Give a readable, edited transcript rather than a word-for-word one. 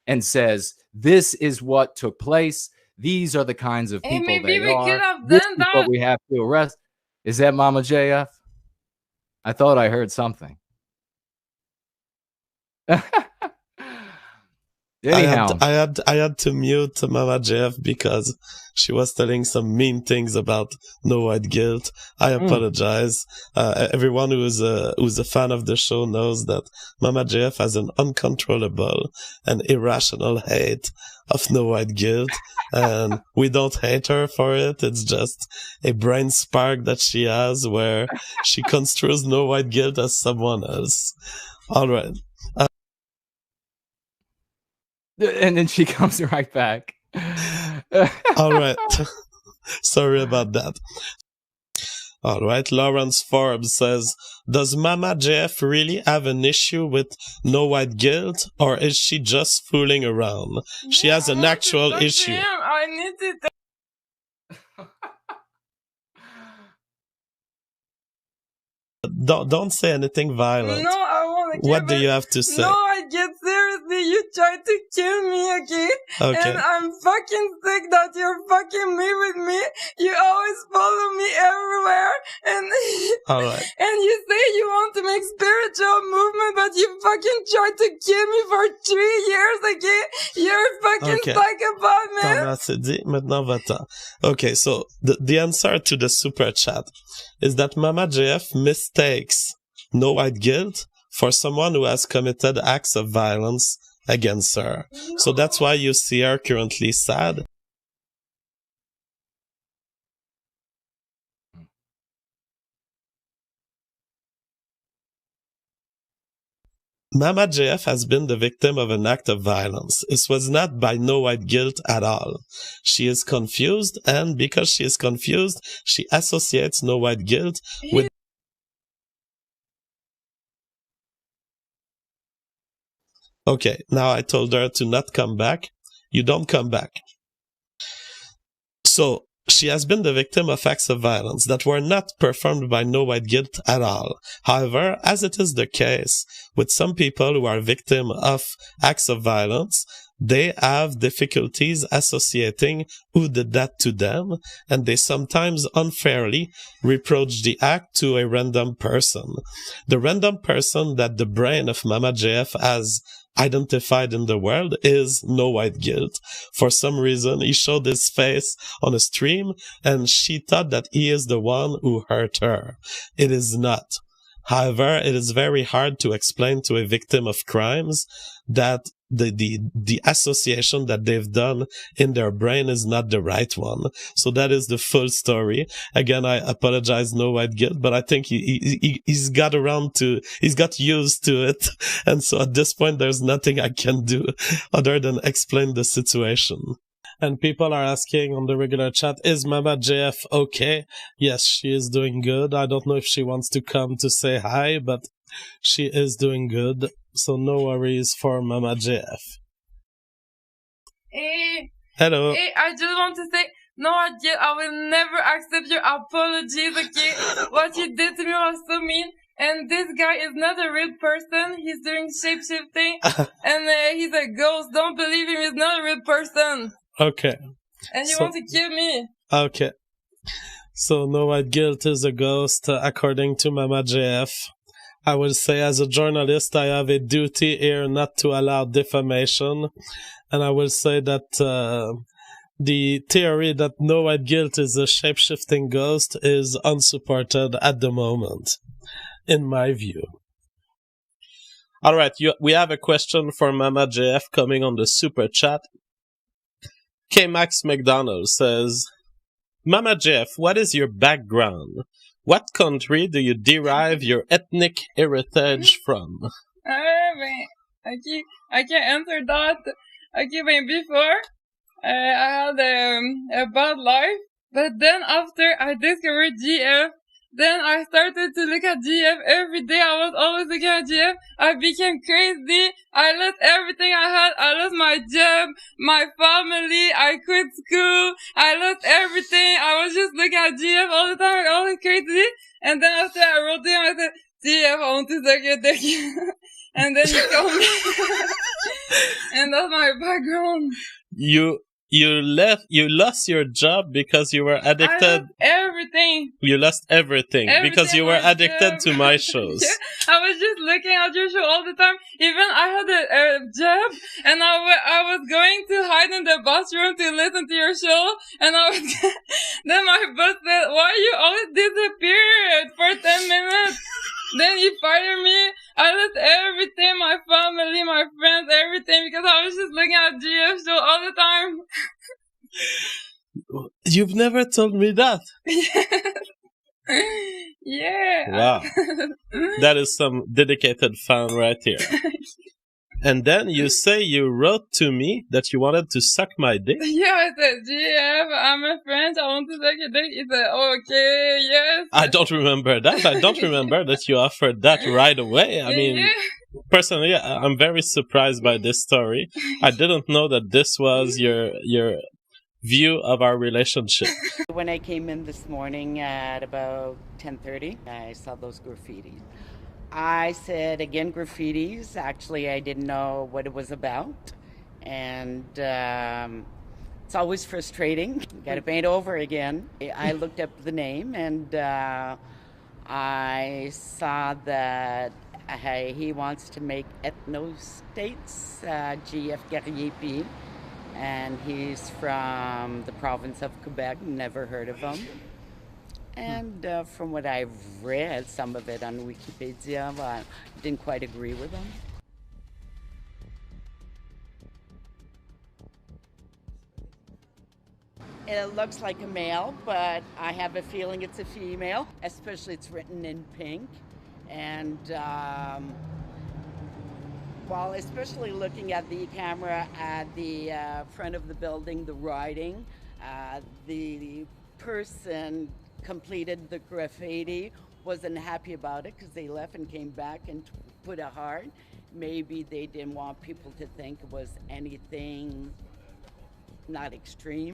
and says, this is what took place. These are the kinds of people maybe they we are. could have This done is what that. we have to arrest. Is that Mama JF? I thought I heard something. Anyhow, I had to mute Mama JF because she was telling some mean things about No White Guilt. I apologize. Everyone who's a fan of the show knows that Mama JF has an uncontrollable and irrational hate of No White Guilt, and we don't hate her for it. It's just a brain spark that she has where she construes No White Guilt as someone else. All right. And then she comes right back. All right. Sorry about that. All right. Lawrence Forbes says, does Mama JF really have an issue with No White Guilt, or is she just fooling around? She has an actual issue. I need to Don't say anything violent. No, I want to. What do you have to say? No, I get seriously. You tried to kill me, okay? And I'm fucking sick that you're fucking me with me. You always follow me everywhere, and all right. And you say you want to make spiritual movement, but you fucking tried to kill me for 3 years, okay? You're a fucking psychopath, man. Attends, c'est dit. Maintenant, va-t'en. Okay, so the answer to the super chat is that Mama JF mistakes No White Guilt for someone who has committed acts of violence against her. No. So that's why you see her currently sad. Mama JF has been the victim of an act of violence. It was not by No White Guilt at all. She is confused, and because she is confused, she associates No White Guilt with... Okay, now I told her to not come back. You don't come back. So, she has been the victim of acts of violence that were not performed by No White Guilt at all. However, as it is the case with some people who are victims of acts of violence, they have difficulties associating who did that to them, and they sometimes unfairly reproach the act to a random person. The random person that the brain of Mama JF has identified in the world is No White Guilt. For some reason, he showed his face on a stream, and she thought that he is the one who hurt her. It is not. However, it is very hard to explain to a victim of crimes that the association that they've done in their brain is not the right one. So that is the full story. Again, I apologize, No White Guilt, but I think he's got used to it. And so at this point, there's nothing I can do other than explain the situation. And people are asking on the regular chat, is Mama JF okay? Yes, she is doing good. I don't know if she wants to come to say hi, but she is doing good. So no worries for Mama JF. Hey. Hello. Hey, I just want to say, no, I will never accept your apologies, okay? What you did to me was so mean. And this guy is not a real person. He's doing shape-shifting. And he's a ghost. Don't believe him. He's not a real person. Okay. And you want to kill me. Okay. So No White Guilt is a ghost, according to Mama JF. I will say, as a journalist, I have a duty here not to allow defamation. And I will say that the theory that No White Guilt is a shape-shifting ghost is unsupported at the moment, in my view. All right, we have a question for Mama JF coming on the super chat. K-Max McDonald says, Mama JF, what is your background? What country do you derive your ethnic heritage from? I can answer that. Okay, before, I had a bad life, but then after I discovered GF, then I started to look at GF every day. I was always looking at GF. I became crazy. I lost everything I had. I lost my job, my family. I quit school. I lost everything. I was just looking at GF all the time. I was crazy. And then after I wrote him, I said, GF, I want to suck your dick. and then you told me, and that's my background. You lost your job because you were I addicted. lost everything. You lost everything because you were Everything, addicted to my shows. Yeah, I was just looking at your show all the time. Even I had a job, and I was going to hide in the bathroom to listen to your show, and I was then my boss said, "Why you always disappeared for 10 minutes?" Then you fired me. I lost everything, my family, my friends, everything, because I was just looking at GF show all the time. You've never told me that. Yeah. Wow. That is some dedicated fan right here. And then you say you wrote to me that you wanted to suck my dick? Yeah, I said, GF, I'm a French, I want to suck your dick. He said, okay, yes. I don't remember that. I don't remember that you offered that right away. I mean, Yeah. personally, I'm very surprised by this story. I didn't know that this was your view of our relationship. When I came in this morning at about 10:30, I saw those graffitis. I said, again, graffitis. Actually, I didn't know what it was about. And it's always frustrating. You got to paint over again. I looked up the name, and I saw that he wants to make ethnostates, GF Guerrier, and he's from the province of Quebec. Never heard of him. And from what I've read, some of it on Wikipedia, I didn't quite agree with him. It looks like a male, but I have a feeling it's a female, especially it's written in pink. And well, especially looking at the camera at the front of the building, the writing, the person completed the graffiti, wasn't happy about it because they left and came back and put a heart. Maybe they didn't want people to think it was anything not extreme.